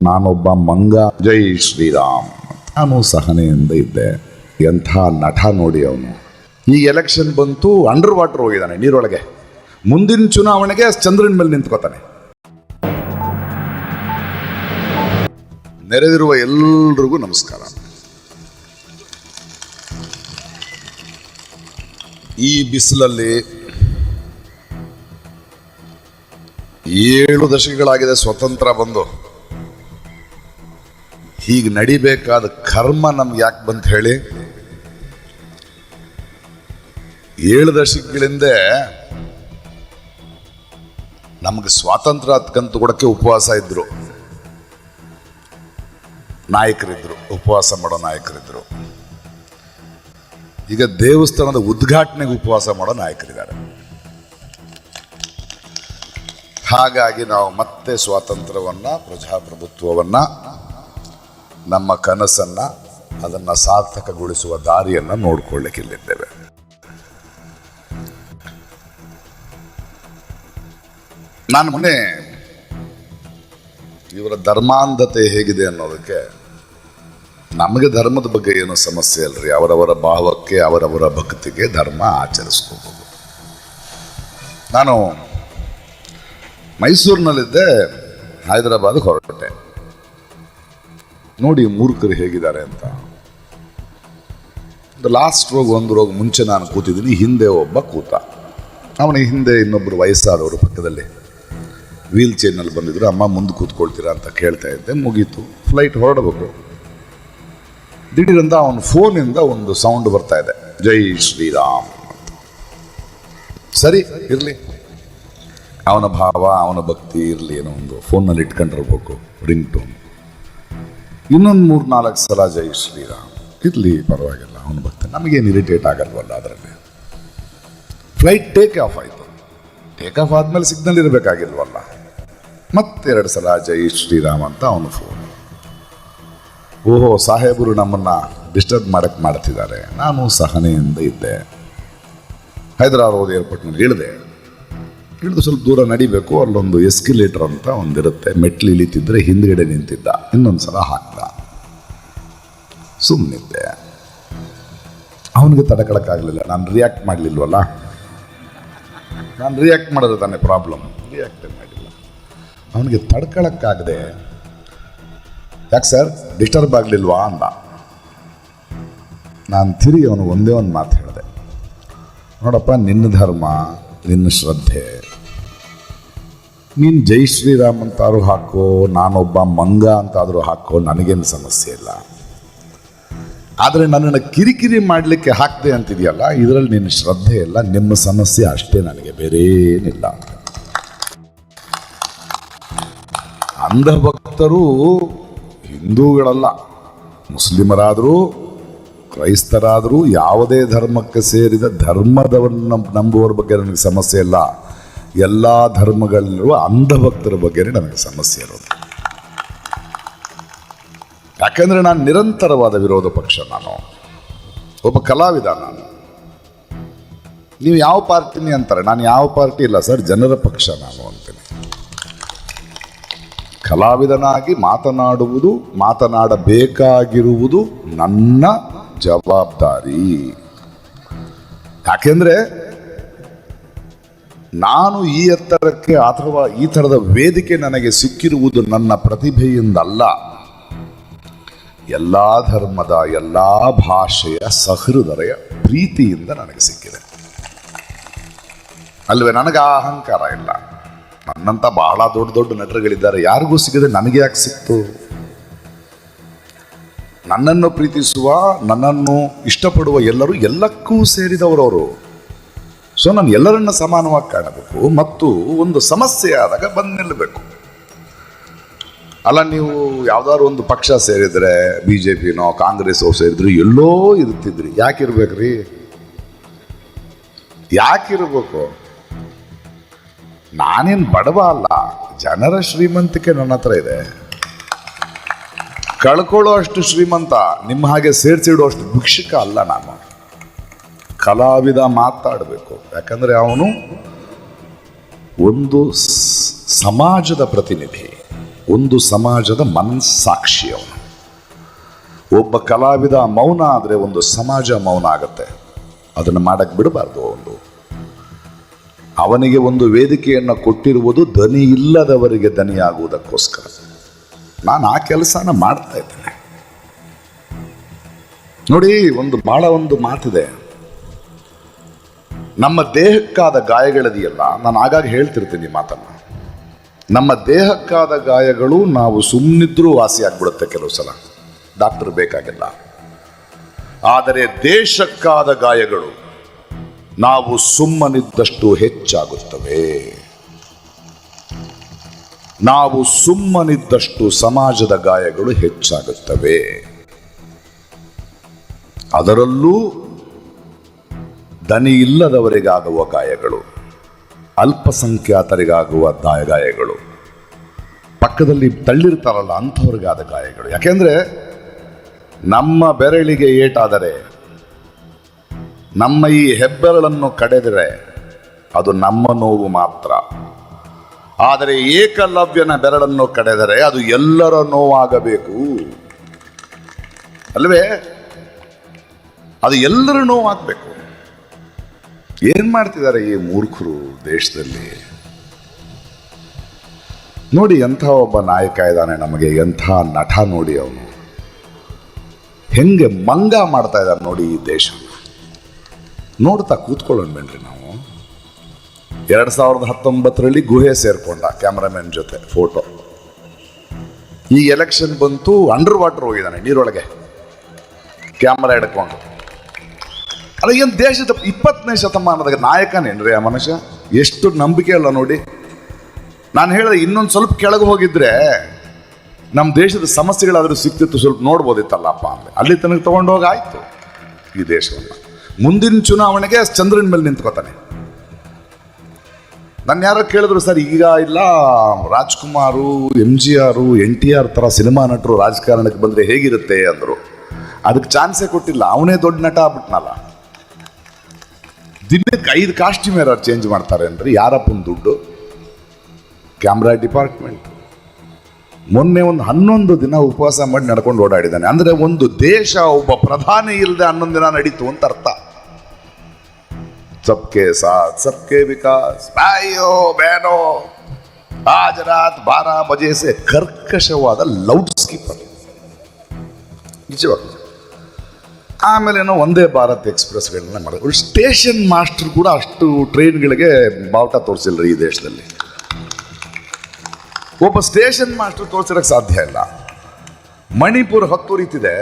ನಾನೊಬ್ಬ ಮಂಗ. ಜೈ ಶ್ರೀರಾಮ್. ನಾನು ಸಹನೆಯಿಂದ ಇದ್ದೆ. ಎಂಥ ನಟ ನೋಡಿ ಅವನು. ಈ ಎಲೆಕ್ಷನ್ ಬಂತು, ಅಂಡರ್ ವಾಟರ್ ಹೋಗಿದ್ದಾನೆ, ನೀರೊಳಗೆ. ಮುಂದಿನ ಚುನಾವಣೆಗೆ ಚಂದ್ರನ ಮೇಲೆ ನಿಂತ್ಕೋತಾನೆ. ನೆರೆದಿರುವ ಎಲ್ರಿಗೂ ನಮಸ್ಕಾರ. ಈ ಬಿಸಿಲಲ್ಲಿ 7 ದಶಕಗಳಾಗಿದೆ ಸ್ವತಂತ್ರ ಬಂದು. ಹೀಗೆ ನಡಿಬೇಕಾದ ಕರ್ಮ ನಮ್ಗೆ ಯಾಕೆ ಬಂತ ಹೇಳಿ? 7 ದಶಕಗಳಿಂದ ನಮಗೆ ಸ್ವಾತಂತ್ರ್ಯ ಕಂತು ಕೊಡಕ್ಕೆ ಉಪವಾಸ ಇದ್ರು ನಾಯಕರಿದ್ರು, ಉಪವಾಸ ಮಾಡೋ ನಾಯಕರಿದ್ರು. ಈಗ ದೇವಸ್ಥಾನದ ಉದ್ಘಾಟನೆಗೆ ಉಪವಾಸ ಮಾಡೋ ನಾಯಕರಿದ್ದಾರೆ. ಹಾಗಾಗಿ ನಾವು ಮತ್ತೆ ಸ್ವಾತಂತ್ರ್ಯವನ್ನ, ಪ್ರಜಾಪ್ರಭುತ್ವವನ್ನ, ನಮ್ಮ ಕನಸನ್ನ, ಅದನ್ನ ಸಾರ್ಥಕಗೊಳಿಸುವ ದಾರಿಯನ್ನ ನೋಡ್ಕೊಳ್ಳಿಕ್ಕಿಲ್ಲಿದ್ದೇವೆ. ನಾನು ಮೊನ್ನೆ ಇವರ ಧರ್ಮಾಂಧತೆ ಹೇಗಿದೆ ಅನ್ನೋದಕ್ಕೆ, ನಮಗೆ ಧರ್ಮದ ಬಗ್ಗೆ ಏನೋ ಸಮಸ್ಯೆ ಅಲ್ರಿ. ಅವರವರ ಭಾವಕ್ಕೆ, ಅವರವರ ಭಕ್ತಿಗೆ ಧರ್ಮ ಆಚರಿಸ್ಕೋಬಹುದು. ನಾನು ಮೈಸೂರಿನಲ್ಲಿದ್ದೆ, ಹೈದರಾಬಾದ್ ಹೊರಟೆ. ನೋಡಿ ಮೂರ್ಖರು ಹೇಗಿದ್ದಾರೆ ಅಂತ. ಲಾಸ್ಟ್ ಒಂದು ರೋಗ ಮುಂಚೆ ನಾನು ಕೂತಿದ್ದೀನಿ, ಹಿಂದೆ ಒಬ್ಬ ಕೂತ. ಅವನಿಗೆ ಹಿಂದೆ ಇನ್ನೊಬ್ಬರು ವಯಸ್ಸಾದವರು ಪಕ್ಕದಲ್ಲಿ ವೀಲ್ ಚೇರ್ನಲ್ಲಿ ಬಂದಿದ್ರು. ಅಮ್ಮ ಮುಂದೆ ಕೂತ್ಕೊಳ್ತೀರಾ ಅಂತ ಕೇಳ್ತಾ ಇದ್ದೆ. ಮುಗೀತು, ಫ್ಲೈಟ್ ಹೊರಡಬೇಕು. ದಿಢೀರಂತ ಅವನ ಫೋನಿಂದ ಒಂದು ಸೌಂಡ್ ಬರ್ತಾ ಇದೆ, ಜೈ ಶ್ರೀರಾಮ್. ಸರಿ ಇರಲಿ, ಅವನ ಭಾವ, ಅವನ ಭಕ್ತಿ ಇರಲಿ, ಏನೋ ಒಂದು ಫೋನ್ನಲ್ಲಿ ಇಟ್ಕೊಂಡಿರ್ಬೇಕು ರಿಂಗ್ ಟೋನ್. ಇನ್ನೊಂದು 3-4 ಸಲ ಜೈ ಶ್ರೀರಾಮ್ ಇರಲಿ, ಪರವಾಗಿಲ್ಲ, ಅವನ ಭಕ್ತಿ. ನಮಗೇನು ಇರಿಟೇಟ್ ಆಗಲ್ವಲ್ಲ ಅದರಲ್ಲಿ. ಫ್ಲೈಟ್ ಟೇಕ್ ಆಫ್ ಆಯಿತು. ಟೇಕ್ ಆಫ್ ಆದಮೇಲೆ ಸಿಗ್ನಲ್ ಇರಬೇಕಾಗಿಲ್ವಲ್ಲ. ಮತ್ತೆ 2 ಸಲ ಜೈ ಶ್ರೀರಾಮ್ ಅಂತ ಅವನ ಫೋನ್. ಓಹೋ, ಸಾಹೇಬರು ನಮ್ಮನ್ನು ಡಿಸ್ಟರ್ಬ್ ಮಾಡಕ್ಕೆ ಮಾಡ್ತಿದ್ದಾರೆ. ನಾನು ಸಹನೆಯಿಂದ ಇದ್ದೆ. ಹೈದರಾಬಾದ್ ಏರ್ಪೋರ್ಟ್ನಲ್ಲಿ ಇಳಿದು ಸ್ವಲ್ಪ ದೂರ ನಡಿಬೇಕು. ಅಲ್ಲೊಂದು ಎಸ್ಕಿಲೇಟರ್ ಅಂತ ಒಂದಿರುತ್ತೆ, ಮೆಟ್ಲು ಇಳಿತಿದ್ರೆ ಹಿಂದ್ಗಡೆ ನಿಂತಿದ್ದ. ಇನ್ನೊಂದು ಸಲ ಹಾಕ್ದ. ಸುಮ್ಮನಿದ್ದೆ. ಅವನಿಗೆ ತಡ್ಕೊಳಕ್ಕಾಗಲಿಲ್ಲ. ನಾನು ರಿಯಾಕ್ಟ್ ಮಾಡಲಿಲ್ವಲ್ಲ. ನಾನು ರಿಯಾಕ್ಟ್ ಮಾಡೋದು ತಾನೇ ಪ್ರಾಬ್ಲಮ್. ರಿಯಾಕ್ಟ್ ಮಾಡಿಲ್ಲ. ಅವನಿಗೆ ತಡ್ಕೊಳಕ್ಕಾಗದೆ, ಯಾಕೆ ಸರ್ ಡಿಸ್ಟರ್ಬ್ ಆಗಲಿಲ್ವಾ ಅಂದ. ನಾನು ತಿರುಗಿ ಅವನು ಒಂದೇ ಒಂದು ಮಾತು ಹೇಳಿದೆ, ನೋಡಪ್ಪ, ನಿನ್ನ ಧರ್ಮ, ನಿನ್ನ ಶ್ರದ್ಧೆ, ನೀನು ಜೈ ಶ್ರೀರಾಮ್ ಅಂತಾದರೂ ಹಾಕೋ, ನಾನೊಬ್ಬ ಮಂಗ ಅಂತಾದರೂ ಹಾಕೋ, ನನಗೇನು ಸಮಸ್ಯೆ ಇಲ್ಲ. ಆದರೆ ನನ್ನನ್ನು ಕಿರಿಕಿರಿ ಮಾಡಲಿಕ್ಕೆ ಹಾಕ್ದೆ ಅಂತಿದೆಯಲ್ಲ, ಇದರಲ್ಲಿ ನಿನ್ನ ಶ್ರದ್ಧೆ ಇಲ್ಲ, ನಿಮ್ಮ ಸಮಸ್ಯೆ ಅಷ್ಟೇ, ನನಗೆ ಬೇರೆ ಏನಿಲ್ಲ. ಅಂಧ ಭಕ್ತರು ಹಿಂದೂಗಳಲ್ಲ, ಮುಸ್ಲಿಮರಾದರೂ ಕ್ರೈಸ್ತರಾದರೂ ಯಾವುದೇ ಧರ್ಮಕ್ಕೆ ಸೇರಿದ ಧರ್ಮದವನ್ನು ನಂಬುವರ ಬಗ್ಗೆ ನನಗೆ ಸಮಸ್ಯೆ ಇಲ್ಲ. ಎಲ್ಲ ಧರ್ಮಗಳಲ್ಲಿರುವ ಅಂಧಭಕ್ತರ ಬಗ್ಗೆ ನನಗೆ ಸಮಸ್ಯೆ ಇರೋದು. ಯಾಕೆಂದರೆ ನಾನು ನಿರಂತರವಾದ ವಿರೋಧ ಪಕ್ಷ. ನಾನು ಒಬ್ಬ ಕಲಾವಿದ. ನಾನು, ನೀವು ಯಾವ ಪಾರ್ಟಿನಿ ಅಂತಾರೆ, ನಾನು ಯಾವ ಪಾರ್ಟಿ ಇಲ್ಲ ಸರ್, ಜನರ ಪಕ್ಷ ನಾನು ಅಂತೀನಿ. ಕಲಾವಿದನಾಗಿ ಮಾತನಾಡಬೇಕಾಗಿರುವುದು ನನ್ನ ಜವಾಬ್ದಾರಿ. ಯಾಕೆಂದ್ರೆ ನಾನು ಈ ಎತ್ತರಕ್ಕೆ ಅಥವಾ ಈ ಥರದ ವೇದಿಕೆ ನನಗೆ ಸಿಕ್ಕಿರುವುದು ನನ್ನ ಪ್ರತಿಭೆಯಿಂದಲ್ಲ, ಎಲ್ಲ ಧರ್ಮದ, ಎಲ್ಲ ಭಾಷೆಯ ಸಹೃದಯ ಪ್ರೀತಿಯಿಂದ ನನಗೆ ಸಿಕ್ಕಿದೆ ಅಲ್ವೇ. ನನಗೆ ಆ ಅಹಂಕಾರ ಇಲ್ಲ. ನನ್ನಂತ ಬಹಳ ದೊಡ್ಡ ದೊಡ್ಡ ನಟರುಗಳಿದ್ದಾರೆ, ಯಾರಿಗೂ ಸಿಗದೆ ನನಗೆ ಯಾಕೆ ಸಿಕ್ತು? ನನ್ನನ್ನು ಪ್ರೀತಿಸುವ, ನನ್ನನ್ನು ಇಷ್ಟಪಡುವ ಎಲ್ಲರೂ ಎಲ್ಲಕ್ಕೂ ಸೇರಿದವರವರು. ಸೊ ನಾನು ಎಲ್ಲರನ್ನ ಸಮಾನವಾಗಿ ಕಾಣಬೇಕು ಮತ್ತು ಒಂದು ಸಮಸ್ಯೆ ಆದಾಗ ಬಂದು ನಿಲ್ಲಬೇಕು. ಅಲ್ಲ, ನೀವು ಯಾವ್ದಾದ್ರು ಒಂದು ಪಕ್ಷ ಸೇರಿದ್ರೆ, BJPನೋ ಕಾಂಗ್ರೆಸ್ಸೋ ಸೇರಿದ್ರು ಎಲ್ಲೋ ಇರ್ತಿದ್ರಿ. ಯಾಕಿರ್ಬೇಕ್ರಿ? ಯಾಕಿರ್ಬೇಕು? ನಾನೇನು ಬಡವ ಅಲ್ಲ, ಜನರ ಶ್ರೀಮಂತಿಕೆ ನನ್ನ ಹತ್ರ ಇದೆ. ಕಳ್ಕೊಳ್ಳೋ ಅಷ್ಟು ಶ್ರೀಮಂತ, ನಿಮ್ಮ ಹಾಗೆ ಸೇರ್ಸಿಡೋ ಅಷ್ಟು ಭಿಕ್ಷುಕ ಅಲ್ಲ ನಾನು. ಕಲಾವಿದ ಮಾತಾಡಬೇಕು, ಯಾಕಂದರೆ ಅವನು ಒಂದು ಸಮಾಜದ ಪ್ರತಿನಿಧಿ. ಒಂದು ಸಮಾಜದ ಮನಸ್ಸಾಕ್ಷಿ ಅವನು. ಒಬ್ಬ ಕಲಾವಿದ ಮೌನ ಆದರೆ ಒಂದು ಸಮಾಜ ಮೌನ ಆಗತ್ತೆ. ಅದನ್ನು ಮಾಡಕ್ಕೆ ಬಿಡಬಾರ್ದು. ಅವನಿಗೆ ಒಂದು ವೇದಿಕೆಯನ್ನು ಕೊಟ್ಟಿರುವುದು ದನಿ ಇಲ್ಲದವರಿಗೆ ದನಿಯಾಗುವುದಕ್ಕೋಸ್ಕರ. ನಾನು ಆ ಕೆಲಸನ ಮಾಡ್ತಾ ಇದ್ದೇನೆ. ನೋಡಿ, ಒಂದು ಮಾತಿದೆ. ನಮ್ಮ ದೇಹಕ್ಕಾದ ಗಾಯಗಳಿದೆಯಲ್ಲ, ನಾನು ಆಗಾಗ ಹೇಳ್ತಿರ್ತೀನಿ ಮಾತನ್ನು. ನಮ್ಮ ದೇಹಕ್ಕಾದ ಗಾಯಗಳು ನಾವು ಸುಮ್ಮನಿದ್ರೂ ವಾಸಿ ಆಗ್ಬಿಡುತ್ತೆ ಕೆಲವು ಸಲ, ಡಾಕ್ಟರ್ ಬೇಕಾಗಿಲ್ಲ. ಆದರೆ ದೇಶಕ್ಕಾದ ಗಾಯಗಳು ನಾವು ಸುಮ್ಮನಿದ್ದಷ್ಟು ಹೆಚ್ಚಾಗುತ್ತವೆ. ನಾವು ಸುಮ್ಮನಿದ್ದಷ್ಟು ಸಮಾಜದ ಗಾಯಗಳು ಹೆಚ್ಚಾಗುತ್ತವೆ. ಅದರಲ್ಲೂ ದನಿ ಇಲ್ಲದವರಿಗಾಗುವ ಗಾಯಗಳು, ಅಲ್ಪಸಂಖ್ಯಾತರಿಗಾಗುವ ಗಾಯಗಳು, ಪಕ್ಕದಲ್ಲಿ ತಳ್ಳಿರ್ತಾರಲ್ಲ ಅಂಥವ್ರಿಗಾದ ಗಾಯಗಳು. ಯಾಕೆಂದ್ರೆ ನಮ್ಮ ಬೆರಳಿಗೆ ಏಟಾದರೆ, ನಮ್ಮ ಈ ಹೆಬ್ಬೆರಳನ್ನು ಕಡೆದರೆ ಅದು ನಮ್ಮ ನೋವು ಮಾತ್ರ. ಆದರೆ ಏಕಲವ್ಯನ ಬೆರಳನ್ನು ಕಡೆದರೆ ಅದು ಎಲ್ಲರ ನೋವಾಗಬೇಕು ಅಲ್ವೇ? ಅದು ಎಲ್ಲರ ನೋವಾಗಬೇಕು. ಏನ್ ಮಾಡ್ತಿದ್ದಾರೆ ಈ ಮೂರ್ಖರು ದೇಶದಲ್ಲಿ? ನೋಡಿ, ಎಂಥ ಒಬ್ಬ ನಾಯಕ ಇದ್ದಾನೆ ನಮಗೆ, ಎಂಥ ನಟ ನೋಡಿ. ಅವನು ಹೆಂಗೆ ಮಂಗ ಮಾಡ್ತಾ ಇದ್ದಾರೆ ನೋಡಿ ಈ ದೇಶ. ನೋಡ್ತಾ ಕೂತ್ಕೊಳ್ಳೋಣ ಬೇಡ್ರಿ ನಾವು. 2019ರಲ್ಲಿ ಗುಹೆ ಸೇರ್ಕೊಂಡ ಕ್ಯಾಮ್ರಾಮನ್ ಜೊತೆ ಫೋಟೋ. ಈ ಎಲೆಕ್ಷನ್ ಬಂತು, ಅಂಡರ್ ವಾಟರ್ ಹೋಗಿದ್ದಾನೆ, ನೀರೊಳಗೆ ಕ್ಯಾಮ್ರಾ ಹಿಡ್ಕೊಂಡು. ಅಲ್ಲ, ಏನು ದೇಶದ 20ನೇ ಶತಮಾನದ ನಾಯಕನೇನ್ರಿ ಆ ಮನುಷ್ಯ? ಎಷ್ಟು ನಂಬಿಕೆ ಅಲ್ಲ ನೋಡಿ. ನಾನು ಹೇಳಿದೆ, ಇನ್ನೊಂದು ಸ್ವಲ್ಪ ಕೆಳಗೆ ಹೋಗಿದ್ರೆ ನಮ್ಮ ದೇಶದ ಸಮಸ್ಯೆಗಳಾದರೂ ಸಿಕ್ತಿತ್ತು, ಸ್ವಲ್ಪ ನೋಡ್ಬೋದಿತ್ತಲ್ಲಪ್ಪ ಅಂದ್ರೆ. ಅಲ್ಲಿ ತನಕ ತಗೊಂಡೋಗಿ ಆಯ್ತು ಈ ದೇಶವನ್ನು. ಮುಂದಿನ ಚುನಾವಣೆಗೆ ಚಂದ್ರನ ಮೇಲೆ ನಿಂತ್ಕೋತಾನೆ. ನಾನು ಯಾರೋ ಕೇಳಿದ್ರು, ಸರ್ ಈಗ ಇಲ್ಲ ರಾಜ್ಕುಮಾರು, MGR, NTR ಥರ ಸಿನಿಮಾ ನಟರು ರಾಜಕಾರಣಕ್ಕೆ ಬಂದರೆ ಹೇಗಿರುತ್ತೆ ಅಂದರು. ಅದಕ್ಕೆ ಚಾನ್ಸೇ ಕೊಟ್ಟಿಲ್ಲ, ಅವನೇ ದೊಡ್ಡ ನಟ ಆಗ್ಬಿಟ್ನಲ್ಲ. ದಿನಕ್ಕೆ 5 ಕಾಸ್ಟ್ಯೂಮ್ ಯಾರು ಚೇಂಜ್ ಮಾಡ್ತಾರೆ ಅಂದ್ರೆ ಯಾರಪ್ಪನ ದುಡ್ಡು? Camera department. ಮೊನ್ನೆ ಒಂದು 11 ದಿನ ಉಪವಾಸ ಮಾಡಿ ನಡ್ಕೊಂಡು ಓಡಾಡಿದ್ದಾನೆ. ಅಂದ್ರೆ ಒಂದು ದೇಶ ಒಬ್ಬ ಪ್ರಧಾನಿ ಇಲ್ಲದೆ 11 ದಿನ ನಡೀತು ಅಂತ ಅರ್ಥ. ಸಬ್ಕೆ ಸಾಥ್ ಸಬ್ಕೆ ವಿಕಾಸ್, ಬಾಯೋ ಬೇನೋ, ಆಜ್ ರಾತ್ 12 ಬಜೆ ಸೆ ಕರ್ಕಶವಾದ ಲೌಡ್ ಸ್ಪೀಕರ್ ನಿಜವಾಗ್ಲೂ. ಆಮೇಲೆ ಏನೋ ಒಂದೇ ಭಾರತ್ ಎಕ್ಸ್ಪ್ರೆಸ್ಗಳನ್ನ ಮಾಡಿದ್ರು. ಸ್ಟೇಷನ್ ಮಾಸ್ಟರ್ ಕೂಡ ಅಷ್ಟು ಟ್ರೈನ್ಗಳಿಗೆ ಬಾವುಟ ತೋರಿಸಿಲ್ರಿ ಈ ದೇಶದಲ್ಲಿ. ಒಬ್ಬ ಸ್ಟೇಷನ್ ಮಾಸ್ಟರ್ ತೋರಿಸಿರಕ್ಕೆ ಸಾಧ್ಯ ಇಲ್ಲ. ಮಣಿಪುರ ಹೊತ್ತುರಿತಿದೆ.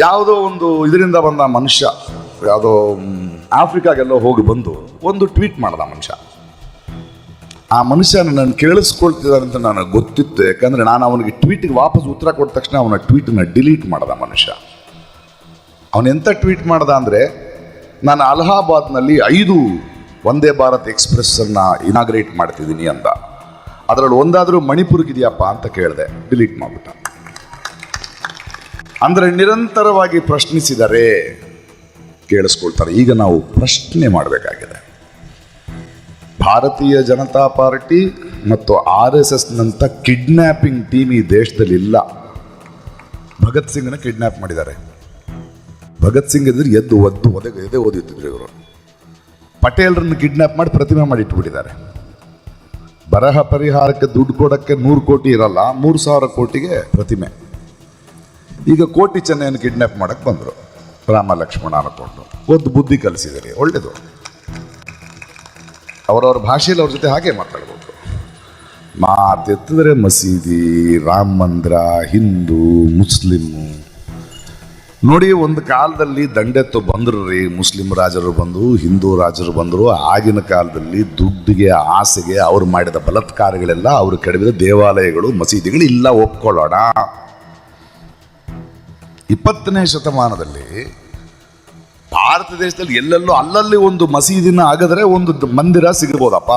ಯಾವುದೋ ಒಂದು ಇದರಿಂದ ಬಂದ ಮನುಷ್ಯ, ಯಾವುದೋ ಆಫ್ರಿಕಾಗೆಲ್ಲೋ ಹೋಗಿ ಬಂದು ಒಂದು ಟ್ವೀಟ್ ಮಾಡ್ದ ಮನುಷ್ಯ. ಆ ಮನುಷ್ಯ ನನ್ನ ಕೇಳಿಸ್ಕೊಳ್ತಿದ್ದಾರೆ ಅಂತ ನನಗೆ ಗೊತ್ತಿತ್ತು. ಯಾಕಂದ್ರೆ ನಾನು ಅವನಿಗೆ ಟ್ವೀಟಿಗೆ ವಾಪಸ್ ಉತ್ತರ ಕೊಟ್ಟ ತಕ್ಷಣ ಅವನ ಟ್ವೀಟನ್ನ ಡಿಲೀಟ್ ಮಾಡ್ದ ಮನುಷ್ಯ. ಅವನೆಂಥ ಟ್ವೀಟ್ ಮಾಡ್ದ ಅಂದರೆ, ನಾನು ಅಲಹಾಬಾದ್ನಲ್ಲಿ 5 ವಂದೇ ಭಾರತ್ ಎಕ್ಸ್ಪ್ರೆಸ್ಸನ್ನು ಇನಾಗ್ರೇಟ್ ಮಾಡ್ತಿದ್ದೀನಿ ಅಂದ. ಅದರಲ್ಲಿ ಒಂದಾದರೂ ಮಣಿಪುರಕ್ಕಿದೆಯಪ್ಪ ಅಂತ ಕೇಳಿದೆ, ಡಿಲೀಟ್ ಮಾಡಿಬಿಟ್ಟ. ಅಂದರೆ ನಿರಂತರವಾಗಿ ಪ್ರಶ್ನಿಸಿದರೆ ಕೇಳಿಸ್ಕೊಳ್ತಾರೆ. ಈಗ ನಾವು ಪ್ರಶ್ನೆ ಮಾಡಬೇಕಾಗಿದೆ. ಭಾರತೀಯ ಜನತಾ ಪಾರ್ಟಿ ಮತ್ತು RSSನಂಥ ಕಿಡ್ನ್ಯಾಪಿಂಗ್ ಟೀಮ್ ಈ ದೇಶದಲ್ಲಿ ಇಲ್ಲ. ಭಗತ್ ಸಿಂಗ್ನ ಕಿಡ್ನ್ಯಾಪ್ ಮಾಡಿದ್ದಾರೆ. ಭಗತ್ ಸಿಂಗ್ ಇದ್ರೆ ಎದ್ದು ಎದೆ ಓದಿದ್ರು ಇವರು. ಪಟೇಲ್ರನ್ನು ಕಿಡ್ನ್ಯಾಪ್ ಮಾಡಿ ಪ್ರತಿಮೆ ಮಾಡಿ ಇಟ್ಬಿಟ್ಟಿದ್ದಾರೆ. ಬರಹ ಪರಿಹಾರಕ್ಕೆ ದುಡ್ಡು ಕೊಡೋಕ್ಕೆ 100 ಕೋಟಿ ಇರಲ್ಲ, 3,000 ಕೋಟಿಗೆ ಪ್ರತಿಮೆ. ಈಗ ಕೋಟಿ ಚೆನ್ನೈಯನ್ನು ಕಿಡ್ನ್ಯಾಪ್ ಮಾಡಕ್ಕೆ ಬಂದರು, ರಾಮ ಲಕ್ಷ್ಮಣ ಅನ್ಕೊಂಡು. ಬುದ್ಧಿ ಕಲಿಸಿದರೆ ಒಳ್ಳೇದು. ಅವರವ್ರ ಭಾಷೆಯಲ್ಲಿ ಅವ್ರ ಜೊತೆ ಹಾಗೆ ಮಾತಾಡ್ಬೋದು. ಮಾತೆತ್ತಿದ್ರೆ ಮಸೀದಿ, ರಾಮ ಮಂದಿರ, ಹಿಂದೂ, ಮುಸ್ಲಿಮು. ನೋಡಿ, ಒಂದು ಕಾಲದಲ್ಲಿ ದಂಡೆತ್ತು ಬಂದರು ರೀ, ಮುಸ್ಲಿಂ ರಾಜರು ಬಂದರು, ಹಿಂದೂ ರಾಜರು ಬಂದರು. ಆಗಿನ ಕಾಲದಲ್ಲಿ ದುಡ್ಡಿಗೆ, ಆಸೆಗೆ ಅವ್ರು ಮಾಡಿದ ಬಲಾತ್ಕಾರಗಳೆಲ್ಲ, ಅವರು ಕೆಡವಿದ ದೇವಾಲಯಗಳು, ಮಸೀದಿಗಳು ಇಲ್ಲ, ಒಪ್ಕೊಳ್ಳೋಣ. 20ನೇ ಶತಮಾನದಲ್ಲಿ ಭಾರತ ದೇಶದಲ್ಲಿ ಎಲ್ಲೆಲ್ಲೋ ಅಲ್ಲಲ್ಲಿ ಒಂದು ಮಸೀದಿನ ಅಗದ್ರೆ ಒಂದು ಮಂದಿರ ಸಿಗ್ಬೋದಪ್ಪ.